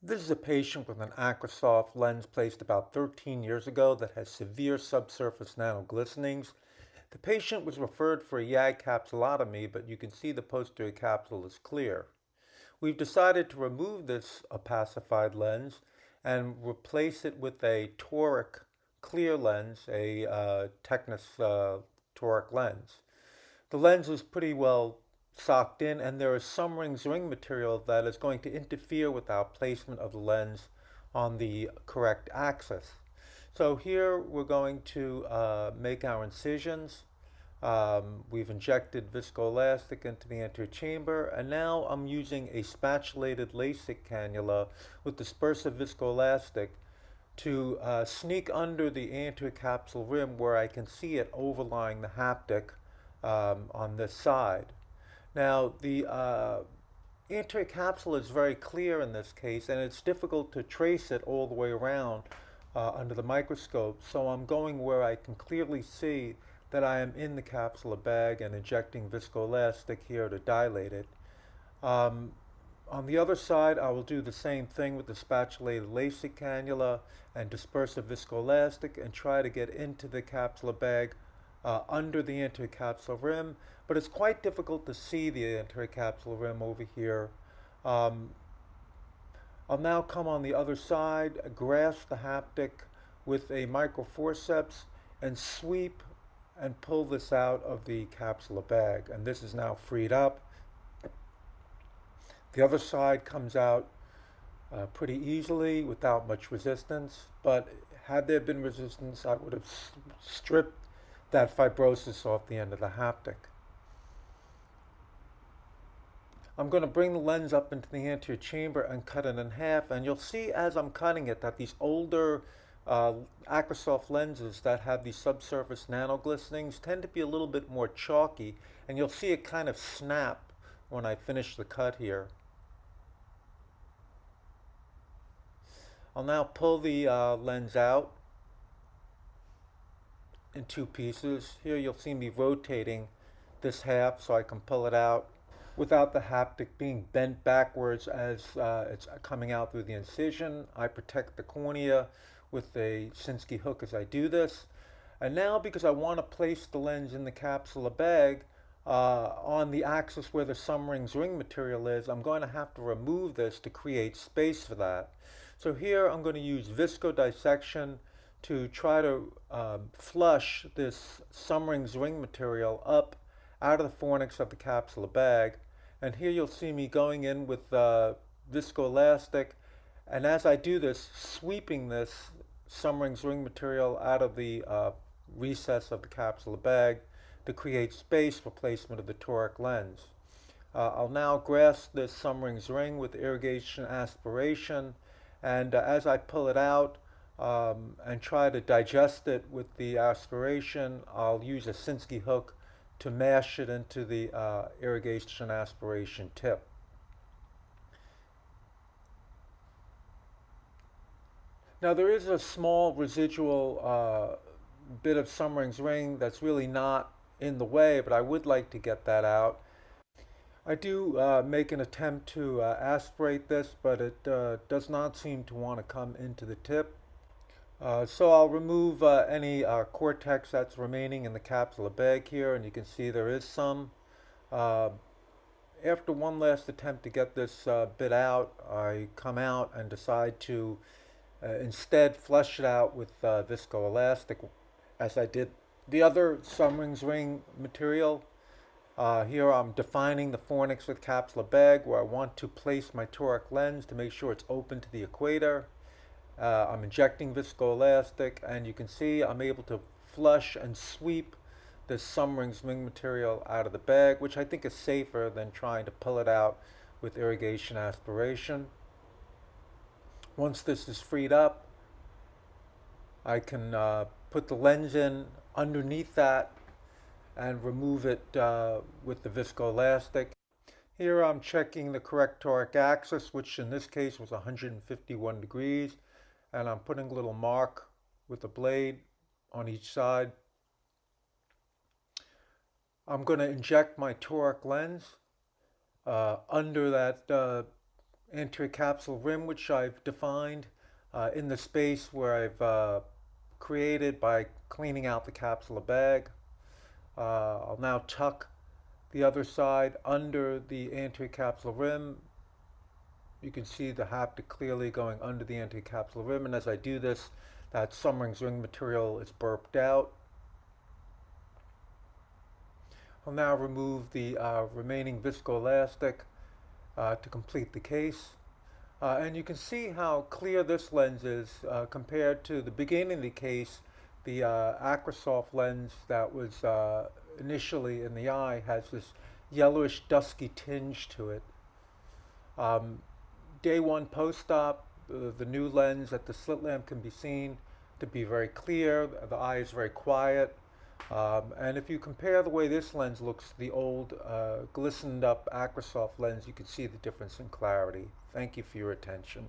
This is a patient with an Acrysof lens placed about 13 years ago that has severe subsurface nano glistenings. The patient was referred for a YAG capsulotomy, but you can see the posterior capsule is clear. We've decided to remove this opacified lens and replace it with a toric clear lens, a Tecnis toric lens. The lens is pretty well socked in, and there is Soemmering's ring material that is going to interfere with our placement of the lens on the correct axis. So here we're going to make our incisions. We've injected viscoelastic into the anterior chamber, and now I'm using a spatulated LASIK cannula with dispersive viscoelastic to sneak under the anterior capsule rim where I can see it overlying the haptic on this side. Now, the anterior capsule is very clear in this case, and it's difficult to trace it all the way around under the microscope, so I'm going where I can clearly see that I am in the capsular bag and injecting viscoelastic here to dilate it. On the other side, I will do the same thing with the spatulated LASIK cannula and dispersive viscoelastic and try to get into the capsular bag under the anterior capsular rim, but it's quite difficult to see the anterior capsular rim over here. I'll now come on the other side, grasp the haptic with a microforceps and sweep and pull this out of the capsular bag, and this is now freed up. The other side comes out pretty easily without much resistance, but had there been resistance, I would have stripped that fibrosis off the end of the haptic. I'm going to bring the lens up into the anterior chamber and cut it in half, and you'll see as I'm cutting it that these older Acrysof lenses that have these subsurface nano glistenings tend to be a little bit more chalky, and you'll see it kind of snap when I finish the cut here. I'll now pull the lens out in two pieces. Here you'll see me rotating this half so I can pull it out without the haptic being bent backwards as it's coming out through the incision. I protect the cornea with a SSNG hook as I do this. And now, because I want to place the lens in the capsular bag on the axis where the Soemmering's ring material is, I'm going to have to remove this to create space for that. So here I'm going to use visco dissection to try to flush this Soemmering's ring material up out of the fornix of the capsular bag. And here you'll see me going in with viscoelastic, and as I do this, sweeping this Soemmering's ring material out of the recess of the capsular bag to create space for placement of the toric lens. I'll now grasp this Soemmering's ring with irrigation aspiration, and as I pull it out and try to digest it with the aspiration, I'll use a SSNG hook to mash it into the irrigation aspiration tip. Now there is a small residual bit of Soemmering's ring that's really not in the way, but I would like to get that out. I do make an attempt to aspirate this, but it does not seem to want to come into the tip. So I'll remove any cortex that's remaining in the capsular bag here, and you can see there is some. After one last attempt to get this bit out, I come out and decide to instead flush it out with viscoelastic as I did the other Soemmering's ring material. Here I'm defining the fornix with capsular bag where I want to place my toric lens to make sure it's open to the equator. I'm injecting viscoelastic, and you can see I'm able to flush and sweep this Soemmering's ring material out of the bag, which I think is safer than trying to pull it out with irrigation aspiration. Once this is freed up, I can put the lens in underneath that and remove it with the viscoelastic. Here I'm checking the correct toric axis, which in this case was 151 degrees, and I'm putting a little mark with the blade on each side. I'm going to inject my toric lens under that anterior capsule rim, which I've defined in the space where I've created by cleaning out the capsular bag. I'll now tuck the other side under the anterior capsular rim. You can see the haptic clearly going under the anterior capsular rim, and as I do this, that Soemmering's ring material is burped out. I'll now remove the remaining viscoelastic to complete the case. And you can see how clear this lens is compared to the beginning of the case. The Acrysof lens that was initially in the eye has this yellowish dusky tinge to it. Day one post-op, the new lens at the slit lamp can be seen to be very clear. The eye is very quiet. And if you compare the way this lens looks to the old glistened up Acrysof lens, you can see the difference in clarity. Thank you for your attention.